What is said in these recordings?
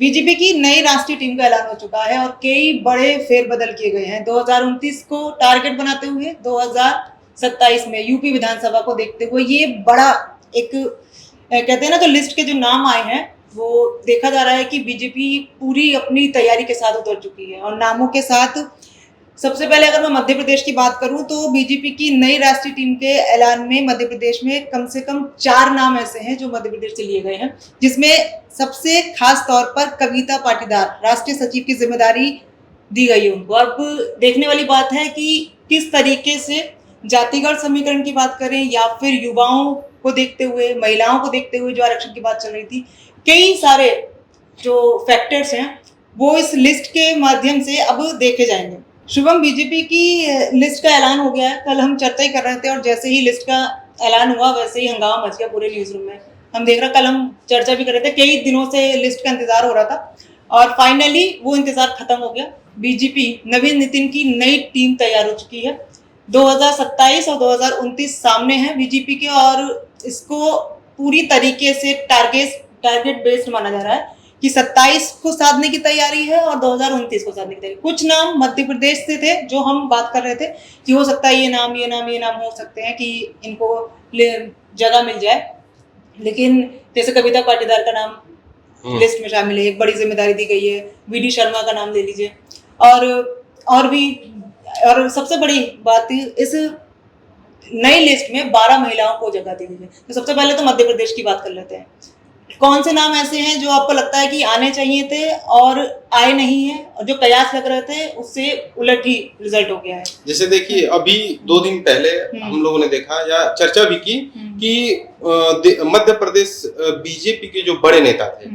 BJP की नई राष्ट्रीय टीम का ऐलान हो चुका है और कई बड़े फेरबदल किए गए हैं। 2029 को टारगेट बनाते हुए 2027 में यूपी विधानसभा को देखते हुए ये बड़ा एक कहते हैं ना, तो लिस्ट के जो नाम आए हैं वो देखा जा रहा है कि बीजेपी पूरी अपनी तैयारी के साथ उतर चुकी है। और नामों के साथ सबसे पहले अगर मैं मध्य प्रदेश की बात करूं तो बीजेपी की नई राष्ट्रीय टीम के ऐलान में मध्य प्रदेश में कम से कम 4 नाम ऐसे हैं जो मध्य प्रदेश से लिए गए हैं, जिसमें सबसे खास तौर पर कविता पाटीदार राष्ट्रीय सचिव की जिम्मेदारी दी गई है उनको। अब देखने वाली बात है कि किस तरीके से जातिगत समीकरण की बात करें या फिर युवाओं को देखते हुए, महिलाओं को देखते हुए जो आरक्षण की बात चल रही थी, कई सारे जो फैक्टर्स हैं वो इस लिस्ट के माध्यम से अब देखे जाएंगे। शुभम, बीजेपी की लिस्ट का ऐलान हो गया है। कल हम चर्चा ही कर रहे थे और जैसे ही लिस्ट का ऐलान हुआ वैसे ही हंगामा मच गया पूरे न्यूज रूम में। हम देख रहे, कल हम चर्चा भी कर रहे थे, कई दिनों से लिस्ट का इंतजार हो रहा था और फाइनली वो इंतजार खत्म हो गया। बीजेपी नवीन नितिन की नई टीम तैयार हो चुकी है। 2027 और 2029 सामने हैं बीजेपी के और इसको पूरी तरीके से टारगेट बेस्ड माना जा रहा है कि 27 को साधने की तैयारी है और 2029 को साधने की तैयारी। कुछ नाम मध्य प्रदेश से थे जो हम बात कर रहे थे कि हो सकता है ये नाम हो सकते हैं कि इनको जगह मिल जाए, लेकिन जैसे कविता पाटीदार का नाम लिस्ट में शामिल है, एक बड़ी जिम्मेदारी दी गई है। वीडी शर्मा का नाम ले लीजिए और भी। और सबसे बड़ी बात, इस नई लिस्ट में 12 महिलाओं को जगह दी गई है। तो सबसे पहले तो मध्य प्रदेश की बात कर लेते हैं। कौन से नाम ऐसे हैं जो आपको लगता है कि आने चाहिए थे और आए नहीं है, और जो कयास लग रहे थे उससे उलट ही रिजल्ट हो गया है? जैसे देखिए, अभी 2 दिन पहले हम लोगों ने देखा या चर्चा भी की कि मध्य प्रदेश बीजेपी के जो बड़े नेता थे,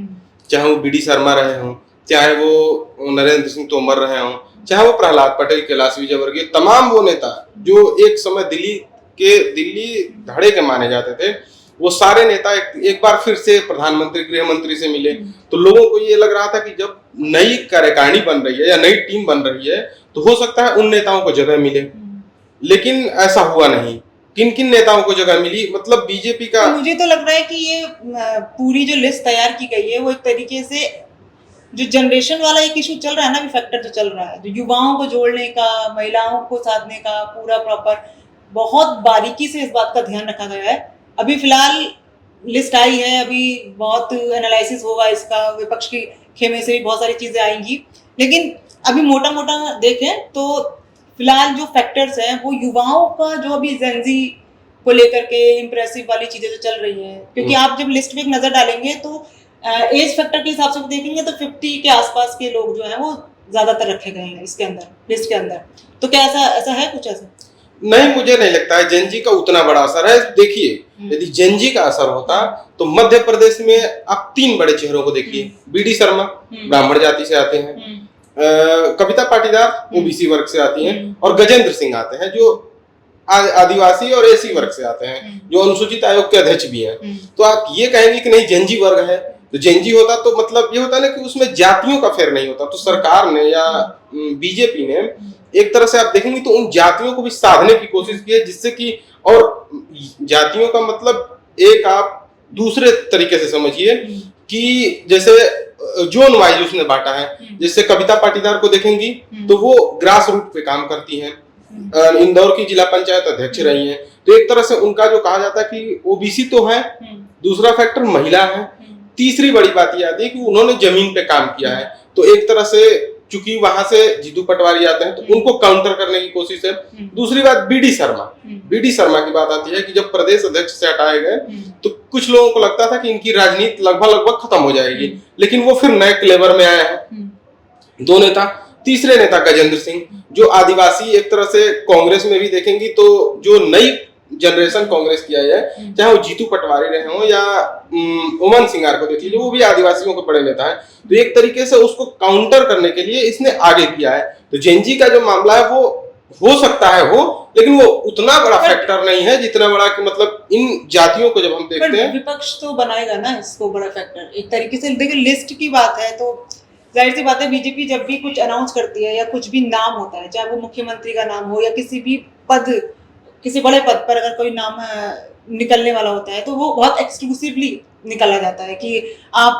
चाहे वो बीडी शर्मा रहे हों, चाहे वो नरेंद्र सिंह तोमर रहे हों, चाहे वो प्रहलाद पटेल, कैलाश विजयवर्गीय, तमाम वो नेता जो एक समय दिल्ली धड़े के माने जाते थे, वो सारे नेता एक बार फिर से प्रधानमंत्री, गृह मंत्री से मिले। तो लोगों को ये लग रहा था कि जब नई कार्यकारिणी बन रही है या नई टीम बन रही है तो हो सकता है उन नेताओं को जगह मिले, लेकिन ऐसा हुआ नहीं। किन किन नेताओं को जगह मिली, मतलब बीजेपी का, तो मुझे तो लग रहा है कि ये पूरी जो लिस्ट तैयार की गई है वो एक तरीके से जो जनरेशन वाला एक इशू चल रहा है ना, भी फैक्टर जो चल रहा है, जो युवाओं को जोड़ने का, महिलाओं को साधने का, पूरा प्रॉपर बहुत बारीकी से इस बात का ध्यान रखा गया है। अभी फिलहाल लिस्ट आई है, अभी बहुत एनालिसिस होगा इसका, विपक्ष की खेमे से भी बहुत सारी चीजें आएंगी, लेकिन अभी मोटा मोटा देखें तो फिलहाल जो फैक्टर्स हैं वो युवाओं का जो अभी जेंजी को लेकर के इम्प्रेसिव वाली चीजें जो चल रही हैं, क्योंकि आप जब लिस्ट पे एक नजर डालेंगे तो एज फैक्टर के हिसाब से देखेंगे तो 50 के आसपास के लोग जो हैं वो ज्यादातर रखे गए हैं इसके अंदर, लिस्ट के अंदर। तो क्या ऐसा है कुछ ऐसा? नहीं, मुझे नहीं लगता है जेनजी का उतना बड़ा असर है। देखिए, यदि जेनजी का असर होता तो मध्य प्रदेश में आप 3 बड़े चेहरों को देखिए। बीडी शर्मा ब्राह्मण जाति से आते हैं, कविता पाटीदार ओबीसी वर्ग से आती हैं, और गजेंद्र सिंह आते हैं जो आदिवासी और एसी वर्ग से आते हैं, जो अनुसूचित आयोग के अध्यक्ष भी हैं। तो आप ये कहेंगे कि नहीं जेनजी वर्ग है, तो जेनजी होता तो मतलब ये होता ना कि उसमें जातियों का फेर नहीं होता। तो सरकार ने या बीजेपी ने एक तरह से आप देखेंगे तो उन जातियों को भी साधने की कोशिश की है, जिससे कि, और जातियों का मतलब एक आप दूसरे तरीके से समझिए कि जैसे जोन वाइज उसने बांटा है। जैसे कविता पाटीदार को देखेंगी तो वो ग्रास रूट पे काम करती हैं, इंदौर की जिला पंचायत अध्यक्ष रही हैं, तो एक तरह से उनका जो कहा जाता है कि ओबीसी तो है, दूसरा फैक्टर महिला है, तीसरी बड़ी बात यह आती है कि उन्होंने जमीन पे काम किया है। तो एक तरह से चूंकि वहां से जीतू पटवारी आते हैं तो उनको काउंटर करने की कोशिश है। दूसरी बात बीडी शर्मा की बात आती है कि जब प्रदेश अध्यक्ष से हटाए गए तो कुछ लोगों को लगता था कि इनकी राजनीति लगभग खत्म हो जाएगी, लेकिन वो फिर नए क्लेवर में आए हैं 2 नेता। तीसरे नेता गजेंद्र सिंह, जो आदिवासी, एक तरह से कांग्रेस में भी देखेंगी तो जो नई जनरेशन कांग्रेस की आई है, चाहे वो जीतू पटवारी रहे हो या उमन सिंगार को देख लीजिए, वो भी आदिवासियों के बड़े नेता हैं। तो एक तरीके से उसको काउंटर करने के लिए इसने आगे किया है। तो जेनजी का जो मामला है वो हो सकता है लेकिन वो उतना बड़ा फैक्टर नहीं है जितना बड़ा कि मतलब इन जातियों को जब हम देखते हैं, विपक्ष तो बनाएगा ना इसको बड़ा फैक्टर एक तरीके से। देखिए, लिस्ट की बात है तो जाहिर सी बात है, बीजेपी जब भी कुछ अनाउंस करती है या कुछ भी नाम होता है, चाहे वो मुख्यमंत्री का नाम हो या किसी भी किसी बड़े पद पर अगर कोई नाम निकलने वाला होता है तो वो बहुत एक्सक्लूसिवली निकाला जाता है कि आप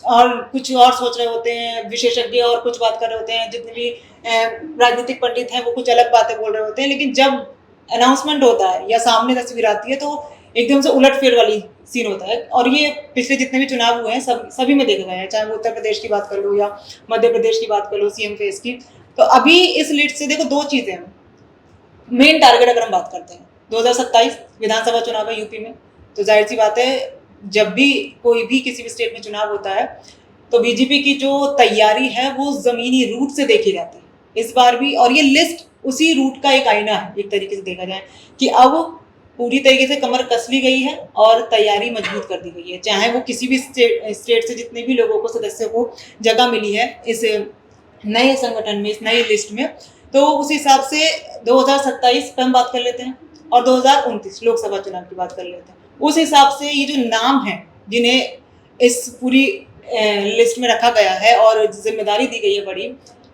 और कुछ और सोच रहे होते हैं, विशेषज्ञ और कुछ बात कर रहे होते हैं, जितने भी राजनीतिक पंडित हैं वो कुछ अलग बातें बोल रहे होते हैं, लेकिन जब अनाउंसमेंट होता है या सामने तस्वीर आती है तो एकदम से उलटफेर वाली सीन होता है। और ये पिछले जितने भी चुनाव हुए हैं सभी में देखा गया है, चाहे वो उत्तर प्रदेश की बात कर लो या मध्य प्रदेश की बात कर लो, सीएम फेस की। तो अभी इस लिस्ट से देखो दो चीजें हैं, मेन टारगेट अगर हम बात करते हैं 2027 विधानसभा चुनाव है यूपी में, तो जाहिर सी बात है जब भी कोई भी किसी भी स्टेट में चुनाव होता है तो बीजेपी की जो तैयारी है वो जमीनी रूट से देखी जाती है इस बार भी। और ये लिस्ट उसी रूट का एक आईना है एक तरीके से देखा जाए कि अब पूरी तरीके से कमर कस ली गई है और तैयारी मजबूत कर दी गई है, चाहे वो किसी भी स्टेट से जितने भी लोगों को सदस्यों को जगह मिली है इस नए संगठन में, इस नई लिस्ट में। तो उस हिसाब से 2027 पे हम बात कर लेते हैं और 2029 लोकसभा चुनाव की बात कर लेते हैं। उस हिसाब से ये जो नाम है जिन्हें इस पूरी लिस्ट में रखा गया है और जिम्मेदारी दी गई है बड़ी,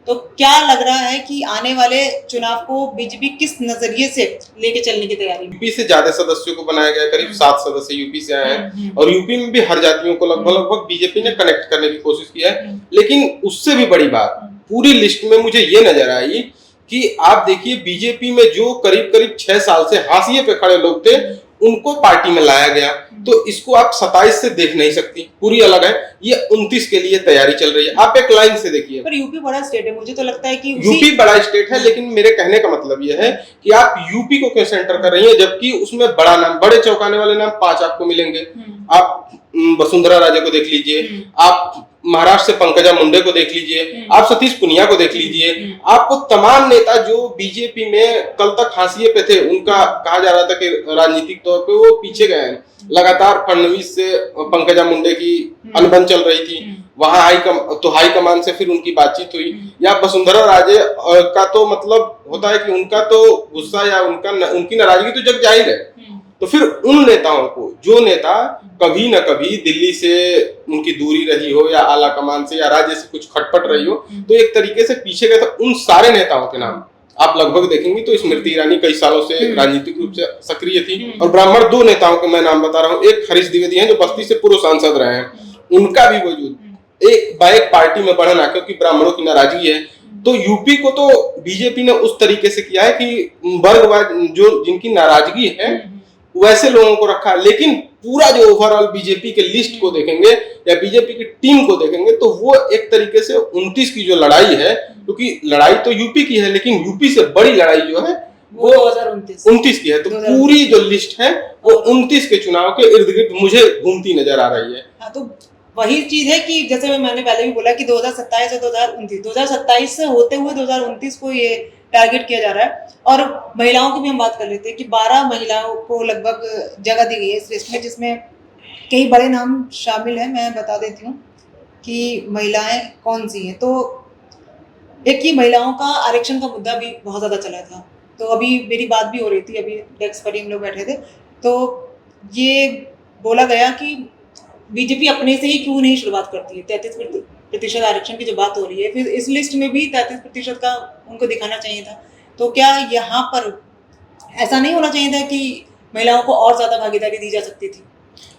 तो क्या लग रहा है कि आने वाले चुनाव को बीजेपी किस नजरिए से लेके चलने की तैयारी में? यूपी से ज्यादा सदस्यों को बनाया गया, करीब 7 सदस्य यूपी से आए हैं और यूपी में भी हर जातियों को लगभग बीजेपी ने कनेक्ट करने की कोशिश की है। लेकिन उससे भी बड़ी बात पूरी लिस्ट में मुझे ये नजर आई कि आप देखिए बीजेपी में जो करीब 6 साल से हाशिए पे खड़े लोग थे उनको पार्टी में लाया गया। तो इसको आप 27 से देख नहीं सकती, पूरी अलग है। ये 29 के लिए तैयारी चल रही है, आप एक लाइन से देखिए। पर यूपी बड़ा स्टेट है, मुझे तो लगता है कि यूपी बड़ा स्टेट है, लेकिन मेरे कहने का मतलब ये है कि आप यूपी को क्यों सेंटर कर रही है, जबकि उसमें बड़ा नाम, बड़े चौंकाने वाले नाम 5 आपको मिलेंगे। आप वसुंधरा राजे को देख लीजिए, आप महाराष्ट्र से पंकजा मुंडे को देख लीजिए, आप सतीश पुनिया को देख लीजिए, आपको तमाम नेता जो बीजेपी में कल तक हाशिए पे थे, उनका कहा जा रहा था कि राजनीतिक तौर पे वो पीछे गए हैं। लगातार फडणवीस से पंकजा मुंडे की अनबन चल रही थी, वहां हाई कमान से फिर उनकी बातचीत हुई। या वसुंधरा राजे का तो मतलब होता है कि उनका तो गुस्सा या उनकी नाराजगी तो जग जाहिर है। तो फिर उन नेताओं को, जो नेता कभी न कभी दिल्ली से उनकी दूरी रही हो या आला कमान से या राज्य से कुछ खटपट रही हो, तो एक तरीके से पीछे गए। तो उन सारे नेताओं के नाम आप लगभग देखेंगे तो स्मृति ईरानी कई सालों से राजनीतिक रूप से सक्रिय थी, और ब्राह्मण 2 नेताओं के मैं नाम बता रहा हूँ। एक हरीश द्विवेदी हैं जो बस्ती से पूर्व सांसद रहे हैं, उनका भी वजूद एक पार्टी में बढ़ना, क्योंकि ब्राह्मणों की नाराजगी है। तो यूपी को तो बीजेपी ने उस तरीके से किया है कि वर्गवाद जो जिनकी नाराजगी है वैसे लोगों को रखा। लेकिन पूरा जो ओवरऑल बीजेपी के लिस्ट को देखेंगे या बीजेपी की टीम को देखेंगे तो वो एक तरीके से 29 की जो लड़ाई है, क्योंकि लड़ाई तो यूपी की है लेकिन यूपी से बड़ी लड़ाई जो है वो 2029 की है। तो पूरी जो लिस्ट है वो 29 के चुनाव के इर्द गिर्द मुझे घूमती नजर आ रही है। हाँ, तो वही चीज है कि जैसे मैंने पहले भी बोला कि 2027 और 2027 से होते हुए 2029 को ये टारगेट किया जा रहा है। और महिलाओं की भी हम बात कर लेते हैं कि 12 महिलाओं को लगभग जगह दी गई है इस लिस्ट में, जिसमें कई बड़े नाम शामिल हैं। मैं बता देती हूँ कि महिलाएं कौन सी हैं। तो एक ही महिलाओं का आरक्षण का मुद्दा भी बहुत ज़्यादा चला था, तो अभी मेरी बात भी हो रही थी, अभी डेस्क पर ही हम लोग बैठे थे, तो ये बोला गया कि बीजेपी अपने से ही क्यों नहीं शुरुआत करती है। 33% आरक्षण की जो बात हो रही है, फिर इस लिस्ट में भी 33% का उनको दिखाना चाहिए था। तो क्या यहाँ पर ऐसा नहीं होना चाहिए था कि महिलाओं को और ज्यादा भागीदारी दी जा सकती थी?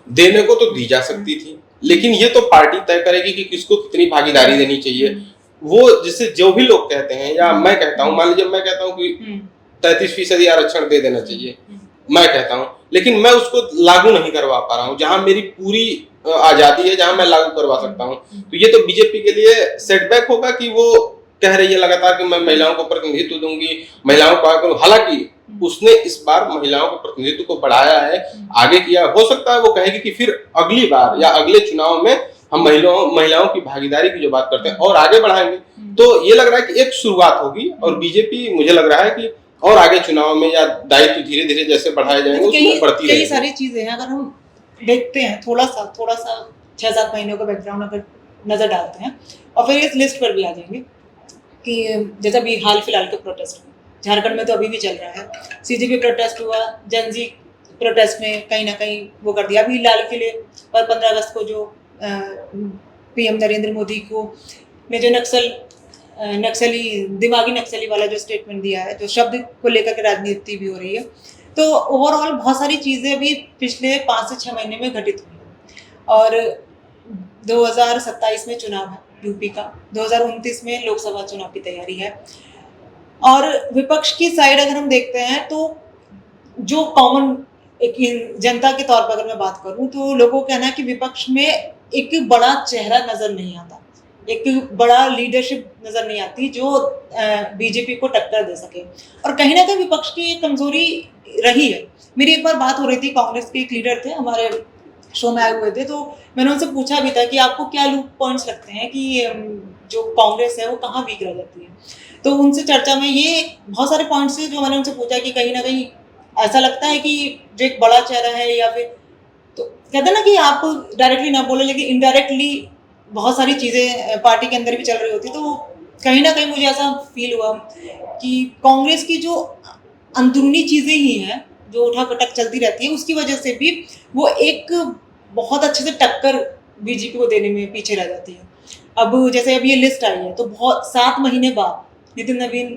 देने को तो दी जा सकती थी, लेकिन ये तो पार्टी तय करेगी कि किसको कितनी भागीदारी देनी चाहिए। वो जिससे जो भी लोग कहते हैं या मैं कहता हूँ, मान लीजिए मैं कहता हूँ कि 33% आरक्षण दे देना चाहिए, मैं कहता हूँ, लेकिन मैं उसको लागू नहीं करवा पा रहा हूँ। जहां मेरी पूरी आजादी है, जहां मैं लागू करवा सकता हूँ, तो ये तो बीजेपी के लिए सेटबैक होगा कि वो कह रही है लगातार कि मैं महिलाओं को प्रतिनिधित्व दूंगी, महिलाओं को। हालांकि उसने इस बार महिलाओं के प्रतिनिधित्व को बढ़ाया है, आगे किया। हो सकता है वो कहेगी कि फिर अगली बार या अगले चुनाव में हम महिलाओं की भागीदारी की जो बात करते हैं और आगे बढ़ाएंगे। तो ये लग रहा है कि एक शुरुआत होगी और बीजेपी, मुझे लग रहा है कि और आगे चुनाव में या दायित्व धीरे धीरे जैसे बढ़ाए जाएंगे उसमें बढ़ती रहेगी। कई सारी चीजें हैं, अगर हम देखते हैं थोड़ा सा 6-7 महीनों का बैकग्राउंड अगर नजर डालते हैं और फिर इस लिस्ट पर भी आ जाएंगे कि जैसा भी हाल फिलहाल के प्रोटेस्ट झारखंड में तो अभी भी चल रहा है, सीजेपी प्रोटेस्ट हुआ, जनजी प्रोटेस्ट में कहीं ना कहीं वो कर दिया। अभी लाल किले पर 15 अगस्त को जो पीएम नरेंद्र मोदी को ने जो दिमागी नक्सली वाला जो स्टेटमेंट दिया है, जो शब्द को लेकर के राजनीति भी हो रही है, तो ओवरऑल बहुत सारी चीजें अभी पिछले 5 से 6 महीने में घटित हुई और 2027 में चुनाव है यूपी का, 2029 में लोकसभा चुनाव की तैयारी है। और विपक्ष की साइड अगर हम देखते हैं तो जो कॉमन एक जनता के तौर पर अगर मैं बात करूं तो लोगों का कहना है कि विपक्ष में एक बड़ा चेहरा नजर नहीं आता, एक बड़ा लीडरशिप नजर नहीं आती जो बीजेपी को टक्कर दे सके। और कहीं ना कहीं विपक्ष की एक कमजोरी रही है। मेरी एक बार बात हो रही थी, कांग्रेस के एक लीडर थे हमारे शो में आए हुए थे, तो मैंने उनसे पूछा भी था कि आपको क्या लूप पॉइंट्स लगते हैं कि जो कांग्रेस है वो कहाँ वीक रह जाती है। तो उनसे चर्चा में ये बहुत सारे पॉइंट्स थे जो मैंने उनसे पूछा कि कहीं ना कहीं ऐसा लगता है कि जो एक बड़ा चेहरा है या फिर, तो कहते हैं ना कि आप डायरेक्टली ना बोले लेकिन इनडायरेक्टली बहुत सारी चीज़ें पार्टी के अंदर भी चल रही होती, तो कहीं ना कहीं मुझे ऐसा फील हुआ कि कांग्रेस की जो अंदरूनी चीज़ें ही हैं जो उठा पटक चलती रहती है, उसकी वजह से भी वो एक बहुत अच्छे से टक्कर बीजेपी को देने में पीछे रह जाती है। अब जैसे अब ये लिस्ट आई है तो बहुत 7 महीने बाद नितिन नवीन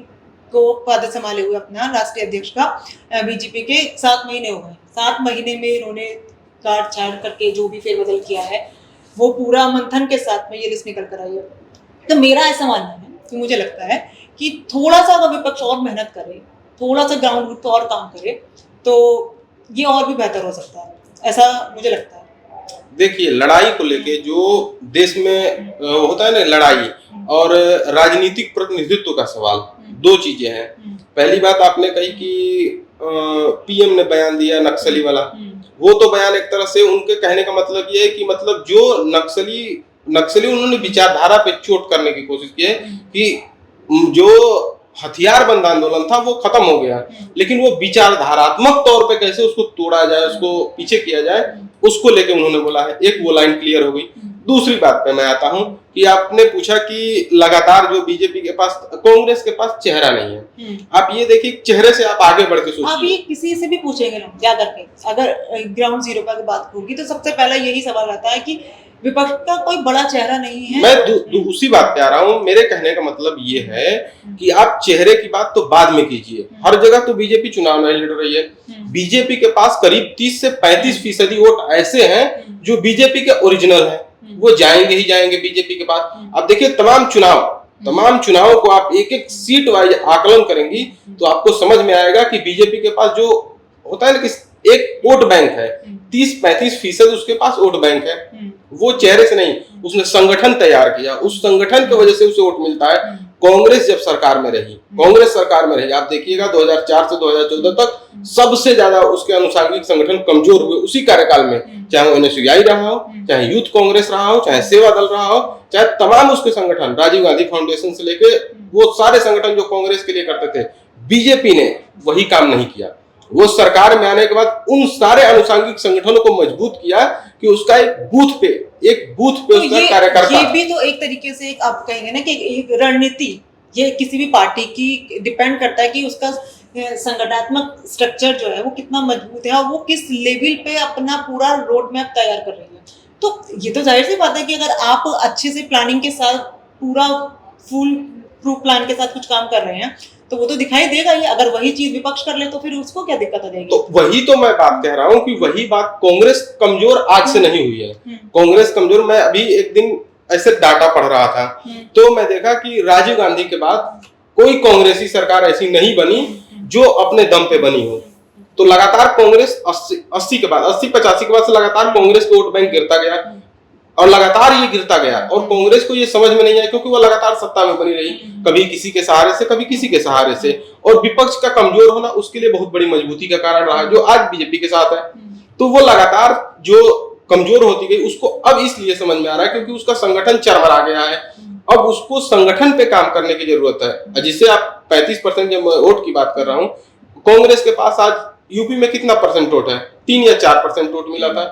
को पद संभाले हुए अपना राष्ट्रीय अध्यक्ष का बीजेपी के 7 महीने हो गए। 7 महीने में इन्होंने काट छाट करके जो भी फेरबदल किया है वो पूरा मंथन के साथ में ये लिस्ट निकल कर आई है। तो मेरा ऐसा मानना है कि मुझे लगता है कि थोड़ा सा अगर विपक्ष और मेहनत करे, थोड़ा सा ग्राउंड रूट पर और काम करे तो ये और भी बेहतर हो सकता है, ऐसा मुझे लगता है। देखिए, लड़ाई को लेके जो देश में होता है ना, लड़ाई और राजनीतिक प्रतिनिधित्व का सवाल, दो चीजें हैं। पहली बात आपने कही कि पीएम ने बयान दिया नक्सली वाला, वो तो बयान एक तरह से उनके कहने का मतलब ये है कि मतलब जो नक्सली उन्होंने विचारधारा पे चोट करने की कोशिश की है कि जो हथियारबंद आंदोलन था वो खत्म हो गया, लेकिन वो विचारधारात्मक तौर पे कैसे उसको तोड़ा जाए, उसको पीछे किया जाए, उसको लेके उन्होंने बोला है। एक वो लाइन क्लियर हो गई। दूसरी बात पे मैं आता हूं कि आपने पूछा कि लगातार जो बीजेपी के पास, कांग्रेस के पास चेहरा नहीं है। आप ये देखिए, चेहरे से आप आगे बढ़ के सोचिए। आप ये किसी से भी पूछेंगे ना क्या करके, अगर ग्राउंड जीरो पर बात होगी तो सबसे पहला यही सवाल आता है कि विपक्ष का कोई बड़ा चेहरा नहीं है। मैं उसी बात पे आ रहा हूँ। मेरे कहने का मतलब ये है कि आप चेहरे की बात तो बाद में कीजिए। हर जगह तो बीजेपी चुनाव नहीं लड़ रही है। बीजेपी के पास करीब 30 से 35% वोट ऐसे हैं जो बीजेपी के ओरिजिनल हैं, वो जाएंगे ही जाएंगे बीजेपी के पास। अब देखिए, तमाम चुनावों को आप एक एक सीट वाइज आकलन करेंगी तो आपको समझ में आएगा कि बीजेपी के पास जो होता है ना कि एक वोट बैंक है, 30-35% उसके पास वोट बैंक है। वो चेहरे से नहीं, उसने संगठन तैयार किया, उस संगठन की वजह से उसे वोट मिलता है। कांग्रेस जब सरकार में रही, आप देखिएगा 2004 से 2014 तक सबसे ज्यादा उसके अनुसांगिक संगठन कमजोर हुए उसी कार्यकाल में, चाहे वो एनएसयूआई रहा हो, चाहे यूथ कांग्रेस रहा हो, चाहे सेवा दल रहा हो, चाहे तमाम उसके संगठन, राजीव गांधी फाउंडेशन से लेके वो सारे संगठन जो कांग्रेस के लिए करते थे, बीजेपी ने वही काम नहीं किया। वो सरकार में आने के बाद उन सारे अनुसांगिक संगठनों को मजबूत किया कि उसका एक बूथ पे तो उसका कार्यकर्ता, ये भी तो एक तरीके से एक आप कहेंगे ना कि एक रणनीति, ये किसी भी पार्टी की डिपेंड करता है कि उसका संगठनात्मक स्ट्रक्चर जो है वो कितना मजबूत है और वो किस लेवल पे अपना पूरा रोड मैप तैयार कर रही है। तो ये तो जाहिर सी बात है कि अगर आप अच्छे से प्लानिंग के साथ, पूरा फुल प्रूफ प्लान के साथ कुछ काम कर रहे हैं तो वो तो दिखाई देगा ही। अगर वही चीज विपक्ष कर ले तो फिर उसको क्या दिक्कत आ जाएगी? तो वही तो मैं बात कह रहा हूँ कि वही बात, कांग्रेस कमजोर आज से नहीं हुई है। कांग्रेस कमजोर, मैं अभी एक दिन ऐसे डाटा पढ़ रहा था तो मैं देखा कि राजीव गांधी के बाद कोई कांग्रेसी सरकार ऐसी नहीं बनी जो अपने दम पे बनी हो। तो लगातार कांग्रेस 80 के बाद, 80-85 के बाद से लगातार कांग्रेस का वोट बैंक गिरता गया और लगातार ये गिरता गया और कांग्रेस को ये समझ में नहीं आया क्योंकि वो लगातार सत्ता में बनी रही, कभी किसी के सहारे से, कभी किसी के सहारे से। और विपक्ष का कमजोर होना उसके लिए बहुत बड़ी मजबूती का कारण रहा जो आज बीजेपी के साथ है। तो वो लगातार जो कमजोर होती गई उसको अब इसलिए समझ में आ रहा है क्योंकि उसका संगठन चरमरा गया है। अब उसको संगठन पे काम करने की जरूरत है। जिससे आप 35% जब वोट की बात कर रहा हूँ, कांग्रेस के पास आज यूपी में कितना परसेंट वोट है? 3 या 4% वोट मिला था।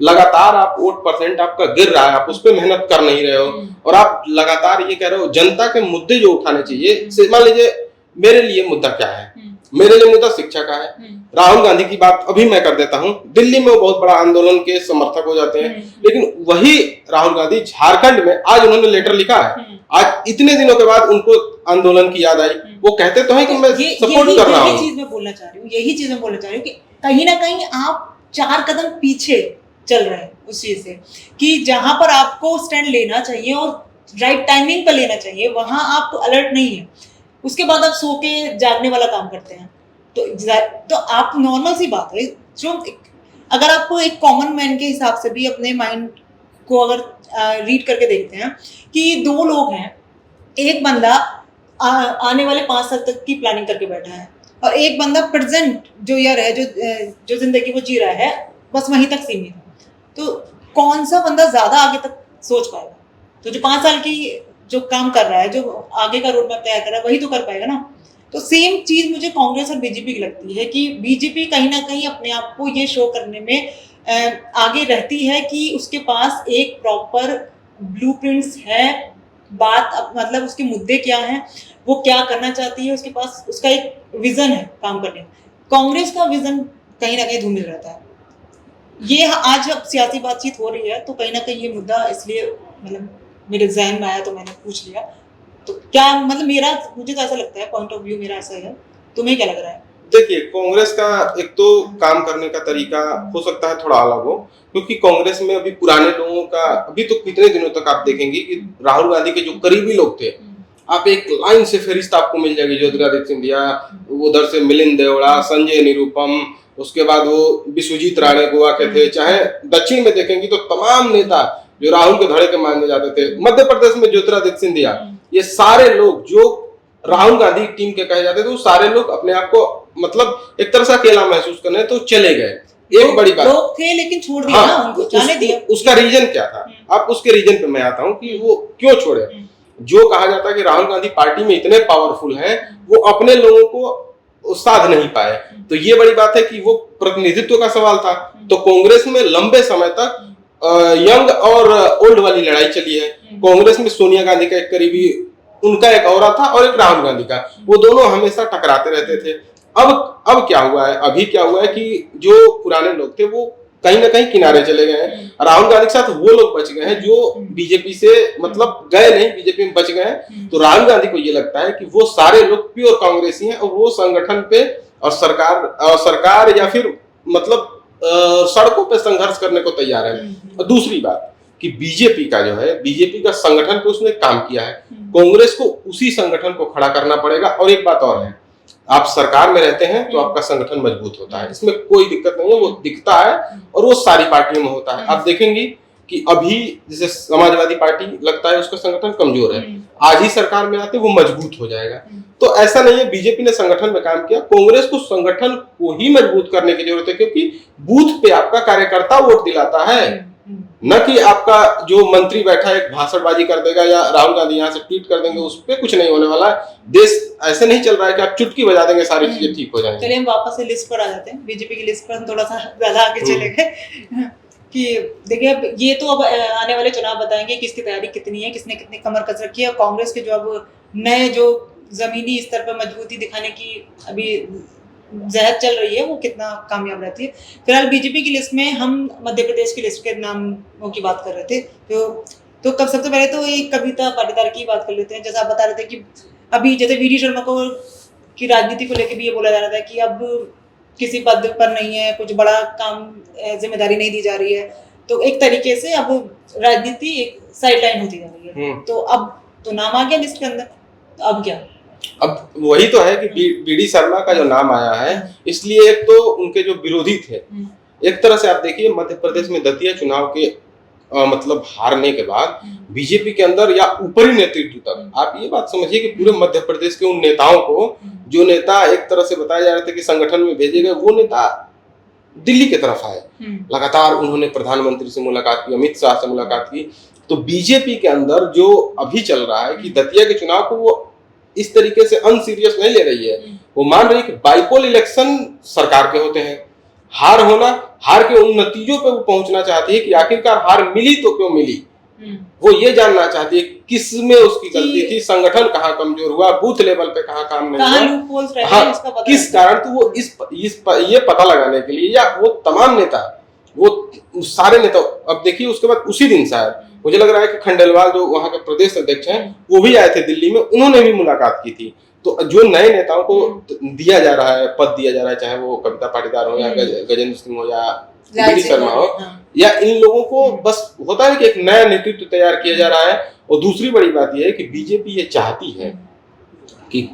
लगातार आप वोट परसेंट आपका गिर रहा है, आप उस पर मेहनत कर नहीं रहे हो और आप लगातार ये कह रहे हो जनता के मुद्दे जो उठाने चाहिए। मान लीजिए मेरे लिए मुद्दा क्या है, मेरे लिए मुद्दा शिक्षा का है। राहुल गांधी की बात अभी मैं कर देता हूं, दिल्ली में वो बहुत बड़ा आंदोलन के समर्थक हो जाते हैं, लेकिन वही राहुल गांधी झारखंड में आज उन्होंने लेटर लिखा है, आज इतने दिनों के बाद उनको आंदोलन की याद आई, वो कहते तो हैं कि मैं सपोर्ट कर रहा हूँ। यही चीज मैं बोलना चाह रही हूँ कि कहीं ना कहीं आप 4 कदम पीछे चल रहे हैं उस चीज से कि जहां पर आपको स्टैंड लेना चाहिए और राइट टाइमिंग पर लेना चाहिए वहां आप अलर्ट नहीं है, उसके बाद आप सो के जागने वाला काम करते हैं। तो आप नॉर्मल सी बात है जो अगर आपको एक कॉमन मैन के हिसाब से भी अपने माइंड को अगर रीड करके देखते हैं कि दो लोग हैं, एक बंदा आने वाले 5 साल तक की प्लानिंग करके बैठा है और एक बंदा प्रेजेंट जो ईयर है जो जिंदगी वो जी रहा है बस वहीं तक सीमित है। तो कौन सा बंदा ज्यादा आगे तक सोच पाएगा? तो जो 5 साल की जो काम कर रहा है, जो आगे का रोड मैप तैयार कर रहा है, वही तो कर पाएगा ना। तो सेम चीज मुझे कांग्रेस और बीजेपी की लगती है कि बीजेपी कहीं ना कहीं अपने आप को ये शो करने में आगे रहती है कि उसके पास एक प्रॉपर ब्लूप्रिंट्स है, बात मतलब उसके मुद्दे क्या हैं, वो क्या करना चाहती है, उसके पास उसका एक विजन है काम करने का। कांग्रेस का विजन कहीं ना कहीं धूमिल रहता है। ये आज जब सियासी बातचीत हो रही है तो कहीं ना कहीं ये मुद्दा इसलिए मतलब मेरे जहन में आया तो मैंने पूछ लिया। तो क्या मतलब मुझे तो ऐसा लगता है, पॉइंट ऑफ व्यू मेरा ऐसा है, तुम्हें क्या लग रहा है? देखिए, कांग्रेस का एक तो काम करने का तरीका हो सकता है थोड़ा अलग हो, क्योंकि कांग्रेस में अभी पुराने लोगों का, अभी तो कितने दिनों तक आप देखेंगे कि राहुल गांधी के जो करीबी लोग थे, आप एक लाइन से फहरिस्त आपको मिल जाएगी। ज्योतिरादित्य सिंधिया, उधर से मिलिंद देवड़ा, संजय निरुपम, उसके बाद वो विश्वजीत राणे गोवा के थे, चाहे दक्षिण में देखेंगे तो तमाम नेता जो राहुल के धड़े के मानने जाते थे, मध्य प्रदेश में ज्योतिरादित्य सिंधिया, ये सारे लोग जो राहुल गांधी टीम के कहे जाते थे, वो सारे लोग अपने आप को मतलब एक तरह से अकेला महसूस करने तो चले गए। एक बड़ी बात लोग थे लेकिन छोड़ दिया ना, उनको जाने दिया। उसका रीजन क्या था? अब उसके रीजन पे मैं आता हूँ कि वो क्यों छोड़े। जो कहा जाता है कि राहुल गांधी पार्टी में इतने पावरफुल हैं, वो अपने लोगों को साध नहीं पाए। तो ये बड़ी बात है कि वो प्रतिनिधित्व का सवाल था। तो कांग्रेस में लंबे समय तक यंग और ओल्ड वाली लड़ाई चली है। कांग्रेस में सोनिया गांधी का एक करीबी, उनका एक और था और एक राहुल गांधी का, वो दोनों हमेशा टकराते रहते थे। अब क्या हुआ है? अभी क्या हुआ है कि जो पुराने लोग थे वो कहीं ना कहीं किनारे चले गए हैं। राहुल गांधी के साथ वो लोग बच गए हैं जो बीजेपी से मतलब गए नहीं, बीजेपी में बच गए हैं। तो राहुल गांधी को ये लगता है कि वो सारे लोग प्योर कांग्रेसी हैं और वो संगठन पे और सरकार या फिर मतलब सड़कों पे संघर्ष करने को तैयार है। और दूसरी बात कि बीजेपी का जो है, बीजेपी का संगठन पे उसने काम किया है, कांग्रेस को उसी संगठन को खड़ा करना पड़ेगा। और एक बात और है, आप सरकार में रहते हैं तो आपका संगठन मजबूत होता है, इसमें कोई दिक्कत नहीं है, वो दिखता है और वो सारी पार्टियों में होता है। आप देखेंगे कि अभी जैसे समाजवादी पार्टी लगता है उसका संगठन कमजोर है, आज ही सरकार में आते वो मजबूत हो जाएगा। तो ऐसा नहीं है, बीजेपी ने संगठन में काम किया, कांग्रेस को संगठन को ही मजबूत करने की जरूरत है, क्योंकि बूथ पे आपका कार्यकर्ता वोट दिलाता है, न कि आपका जो मंत्री बैठा है भाषणबाजी कर देगा या राहुल गांधी यहाँ से ट्वीट कर देंगे, उस पर कुछ नहीं होने वाला है। देश ऐसे नहीं चल रहा है कि आप चुटकी बजा देंगे सारी चीजें ठीक हो जाएंगी। चलिए हम वापस से लिस्ट पर आ जाते हैं, बीजेपी की लिस्ट पर हम थोड़ा सा ज्यादा आगे चले गए कि देखिए अब ये तो अब आने वाले चुनाव बताएंगे किसकी तैयारी कितनी है, किसने कितनी कमर कस रखी है। कांग्रेस के जो अब नए जो जमीनी स्तर पर मजबूती दिखाने की अभी जहद चल रही है वो कितना कामयाब रहती है। फिलहाल बीजेपी की लिस्ट में हम मध्य प्रदेश की लिस्ट के नामों की बात कर रहे थे, तो कब सबसे पहले तो एक कविता पाटीदार की बात कर लेते हैं। जैसा आप बता रहे थे कि अभी जैसे वीडी शर्मा को की राजनीति को लेकर भी ये बोला जा रहा था कि अब किसी पद पर नहीं है, कुछ बड़ा काम जिम्मेदारी नहीं दी जा रही है, तो एक तरीके से अब राजनीति एक साइडलाइन होती जा रही है। तो अब तो नाम आ गया लिस्ट के अंदर, तो अब क्या? अब वही तो है कि बीडी शर्मा का जो नाम आया है, इसलिए एक तो उनके जो विरोधी थे, एक तरह से आप देखिए मध्य प्रदेश में दतिया चुनाव के मतलब हारने के बाद बीजेपी के अंदर या ऊपरी नेतृत्व तक आप ये बात समझिए कि पूरे मध्य प्रदेश के उन नेताओं को, जो नेता एक तरह से बताया जा रहा था कि संगठन में भेजे गए, वो नेता दिल्ली की तरफ आए। लगातार उन्होंने प्रधानमंत्री से मुलाकात की, अमित शाह से मुलाकात की। तो बीजेपी के अंदर जो अभी चल रहा है कि दतिया के चुनाव को वो इस तरीके से अनसीरियस नहीं ले रही है, वो मान रही है कि बाइपोल इलेक्शन सरकार के होते हैं, हार के उन नतीजों पे वो पहुंचना चाहती है कि आखिरकार हार मिली तो क्यों मिली। वो ये जानना चाहती है किस में उसकी गलती थी, संगठन कहाँ कमजोर हुआ, बूथ लेवल पे कहाँ काम नहीं हुआ, हाँ, किस कारण। तो वो ये पता लगाने के लिए, या वो तमाम नेता, वो सारे नेता, अब देखिए उसके बाद उसी दिन शायद मुझे लग रहा है कि खंडेलवाल जो वहां के प्रदेश अध्यक्ष हैं वो भी आए थे दिल्ली में, उन्होंने भी मुलाकात की थी। तो जो नए नेताओं को दिया जा रहा है, पद दिया जा रहा है, चाहे वो कविता पाटीदार हो या गजेंद्र सिंह हो या लाल बीडी सिंह शर्मा हो, हाँ। या इन लोगों को बस होता है कि एक नया नेतृत्व तैयार किया जा रहा है। और दूसरी बड़ी बात यह है कि बीजेपी ये चाहती है कि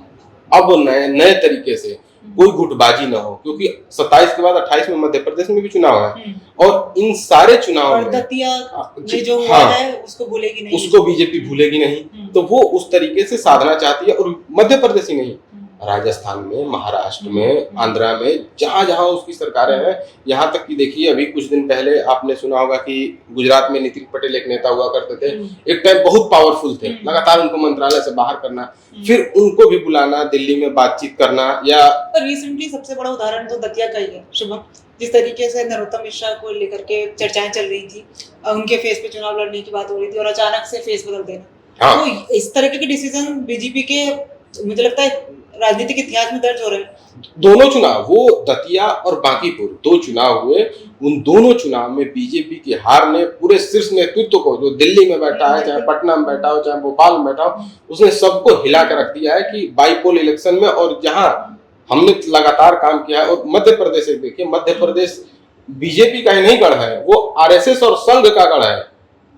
अब नए नए तरीके से कोई गुटबाजी ना हो, क्योंकि 27 के बाद 28 में मध्य प्रदेश में भी चुनाव है और इन सारे चुनाव और में दतिया में जो हुआ हाँ, है उसको भूलेगी नहीं, उसको बीजेपी भूलेगी नहीं। तो वो उस तरीके से साधना चाहती है। और मध्य प्रदेश ही नहीं, राजस्थान में, महाराष्ट्र में, आंध्रा में, जहां जहां उसकी सरकारें हैं, यहाँ तक कि देखिए अभी कुछ दिन पहले आपने सुना होगा कि गुजरात में नितिन पटेल एक नेता हुआ करते थे, एक टाइम बहुत पावरफुल थे, लगातार उनको मंत्रालय से बाहर करना, फिर उनको भी बुलाना, दिल्ली में बातचीत करना। या रिसेंटली सबसे बड़ा उदाहरण तो दतिया का ही है शुभम, जिस तरीके से नरोत्तम मिश्रा को लेकर के चर्चाएं चल रही थी, उनके फेस पे चुनाव लड़ने की बात हो रही थी और अचानक से फेस बदल देना। हाँ। तो इस तरह के डिसीजन बीजेपी के मुझे लगता है राजनीतिक इतिहास में दर्ज हो रहे हैं। दोनों चुनाव, वो दतिया और बांकीपुर 2 चुनाव हुए, उन दोनों चुनाव में बीजेपी की हार ने पूरे शीर्ष नेतृत्व को, जो दिल्ली में बैठा है, चाहे पटना में बैठा हो, चाहे भोपाल में बैठा हो, उसने सबको हिला कर रख दिया है कि बाईपोल इलेक्शन में। और जहां हमने लगातार काम किया है, और मध्य प्रदेश देखिए, मध्य प्रदेश बीजेपी का ही नहीं गढ़ है, वो आरएसएस और संघ का गढ़ है।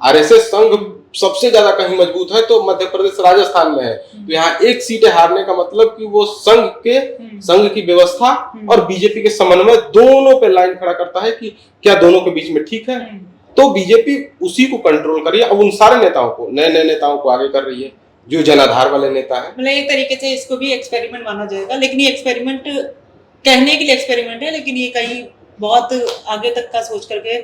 आरएसएस संघ सबसे ज्यादा कहीं मजबूत है तो मध्य प्रदेश राजस्थान में है। तो यहाँ एक सीटें हारने का मतलब कि वो संघ की व्यवस्था और बीजेपी के समन्वय दोनों पे लाइन खड़ा करता है कि क्या दोनों के बीच में ठीक है। तो बीजेपी उसी को कंट्रोल कर रही है। अब उन सारे नेताओं को, नए नए नेताओं को आगे कर रही है, जो जनाधार वाले नेता है। मतलब एक तरीके से इसको भी एक्सपेरिमेंट माना जाएगा, लेकिन ये एक्सपेरिमेंट कहने के लिए एक्सपेरिमेंट है, लेकिन ये कहीं बहुत आगे तक का सोच करके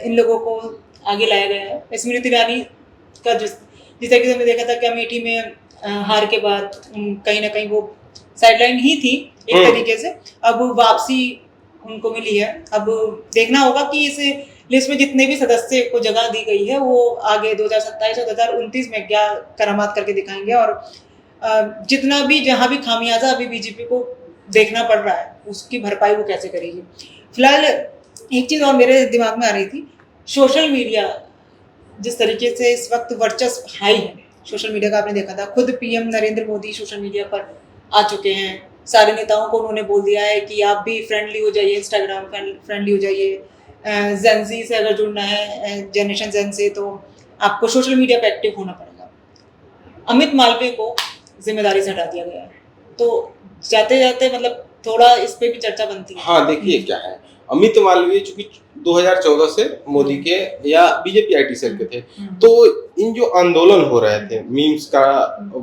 इन लोगों को आगे लाया गया है। स्मृति ईरानी का जिस तरीके से हमने देखा था कि अमेठी में हार के बाद कहीं ना कहीं वो साइडलाइन ही थी एक तरीके से, अब वापसी उनको मिली है। अब देखना होगा कि इस लिस्ट में जितने भी सदस्य को जगह दी गई है वो आगे 2027 और 2029 में क्या करामात करके दिखाएंगे, और जितना भी जहां भी खामियाजा अभी बीजेपी को देखना पड़ रहा है उसकी भरपाई वो कैसे करेगी। फिलहाल एक चीज और मेरे दिमाग में आ रही थी, सोशल मीडिया जिस तरीके से इस वक्त वर्चस्व हाई है सोशल मीडिया का, आपने देखा था खुद PM Narendra Modi social media पर आ चुके हैं। सारे नेताओं को उन्होंने बोल दिया है कि आप भी फ्रेंडली हो जाइए, इंस्टाग्राम फ्रेंडली हो जाइए, जेनजी से अगर जुड़ना है, जनरेशन जेन से, तो आपको सोशल मीडिया पे एक्टिव होना पड़ेगा। अमित मालवीय को जिम्मेदारी से हटा दिया गया है, तो जाते जाते मतलब थोड़ा इस पे भी चर्चा बनती है। हाँ देखिए क्या है, अमित मालवीय चूंकि 2014 से मोदी के या बीजेपी आईटी सेल के थे, तो इन जो आंदोलन हो रहे थे, मीम्स का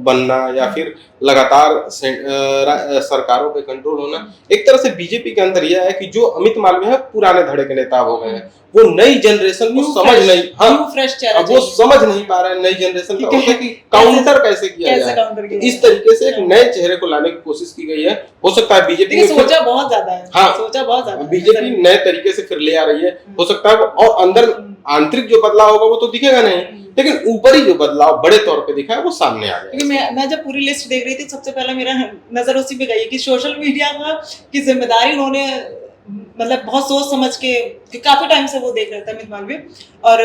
बनना या फिर लगातार सरकारों पे कंट्रोल होना, एक तरह से बीजेपी के अंदर यह है कि जो अमित मालवीय है पुराने धड़े के नेता हो गए हैं, वो नई जनरेशन को समझ नहीं, हाँ वो समझ नहीं पा रहे हैं नई जनरेशन का कि काउंटर कैसे किया जाए। इस तरीके से एक नए चेहरे को लाने की कोशिश की गई है। हो सकता है बीजेपी सोचा बहुत ज्यादा है, हाँ सोचा बहुत ज्यादा, बीजेपी नए तरीके से फिर ले आ रही है। हो सकता है और अंदर आंतरिक जो बदलाव होगा वो तो दिखेगा नहीं, लेकिन ऊपरी जो बदलाव बड़े तौर पे दिखा है वो सामने आ गया। क्योंकि मैं जब पूरी लिस्ट देख रही थी सबसे पहले मेरा नजर उसी पे गई कि सोशल मीडिया की जिम्मेदारी उन्होंने मतलब बहुत सोच समझ के, काफी टाइम से वो देख रहे थे अमित मालवीय, और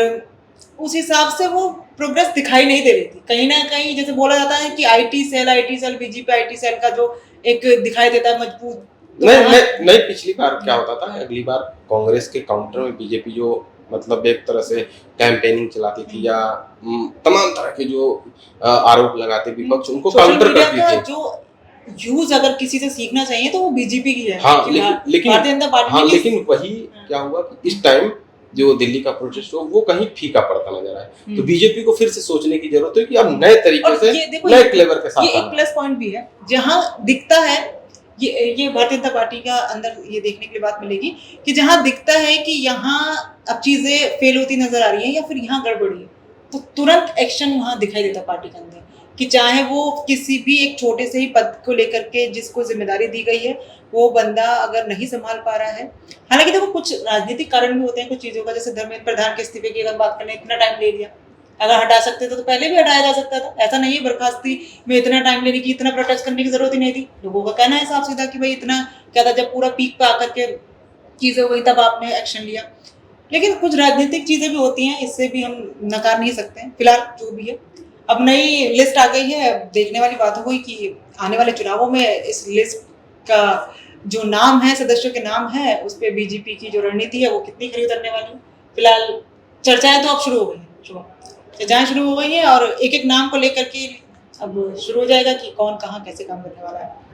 उस हिसाब से वो प्रोग्रेस दिखाई नहीं दे रही थी। कहीं ना कहीं जैसे बोला जाता है कि IT cell BJP IT cell का जो एक दिखाई देता है मजबूत, नहीं पिछली बार क्या होता था, अगली बार कांग्रेस के काउंटर में बीजेपी जो मतलब एक तरह से कैंपेनिंग चलाती थी या तमाम तरह के जो आरोप लगाते विपक्ष, उनको काउंटर करती थी। जो यूज अगर किसी से सीखना चाहिए तो वो बीजेपी की है। हाँ, लेकिन भारतीय जनता पार्टी हाँ, लेकिन वही क्या हुआ कि इस टाइम जो दिल्ली का प्रोटेस्ट हो वो कहीं फीका पड़ता नजर आए। तो बीजेपी को फिर से सोचने की जरूरत है कि अब नए तरीके से, नए क्लेवर के साथ। ये एक प्लस पॉइंट भी है, जहां दिखता है ये भारतीय जनता पार्टी का अंदर ये देखने के लिए बात मिलेगी कि जहां दिखता है कि यहाँ अब चीजें फेल होती नजर आ रही है या फिर यहाँ गड़बड़ी है, तो तुरंत एक्शन वहां दिखाई देता पार्टी के अंदर, कि चाहे वो किसी भी एक छोटे से ही पद को लेकर के जिसको जिम्मेदारी दी गई है वो बंदा अगर नहीं संभाल पा रहा है। हालांकि देखो कुछ राजनीतिक कारण भी होते हैं कुछ चीजों का, जैसे धर्मेंद्र प्रधान के इस्तीफे की अगर बात करें, इतना टाइम ले लिया, अगर हटा सकते थे तो पहले भी हटाया जा सकता था। ऐसा नहीं है बर्खास्ती में इतना टाइम लेने की, इतना प्रोटेस्ट करने की जरूरत ही नहीं थी। लोगों का कहना है साफ सीधा कि भाई इतना क्या था, जब पूरा पीक पे आकर के चीजें हो गई तब आपने एक्शन लिया। लेकिन कुछ राजनीतिक चीजें भी होती हैं, इससे भी हम नकार नहीं सकते हैं। फिलहाल जो भी है, अब नई लिस्ट आ गई है, देखने वाली बात हो गई कि आने वाले चुनावों में इस लिस्ट का जो नाम है, सदस्यों के नाम है, उस पे बीजेपी की जो रणनीति है वो कितनी खरी उतरने वाली है। फिलहाल चर्चाएं तो अब शुरू हो गई हैं, चर्चाएं शुरू हो गई हैं और एक एक नाम को लेकर के अब शुरू हो जाएगा कि कौन कहाँ कैसे काम करने वाला है।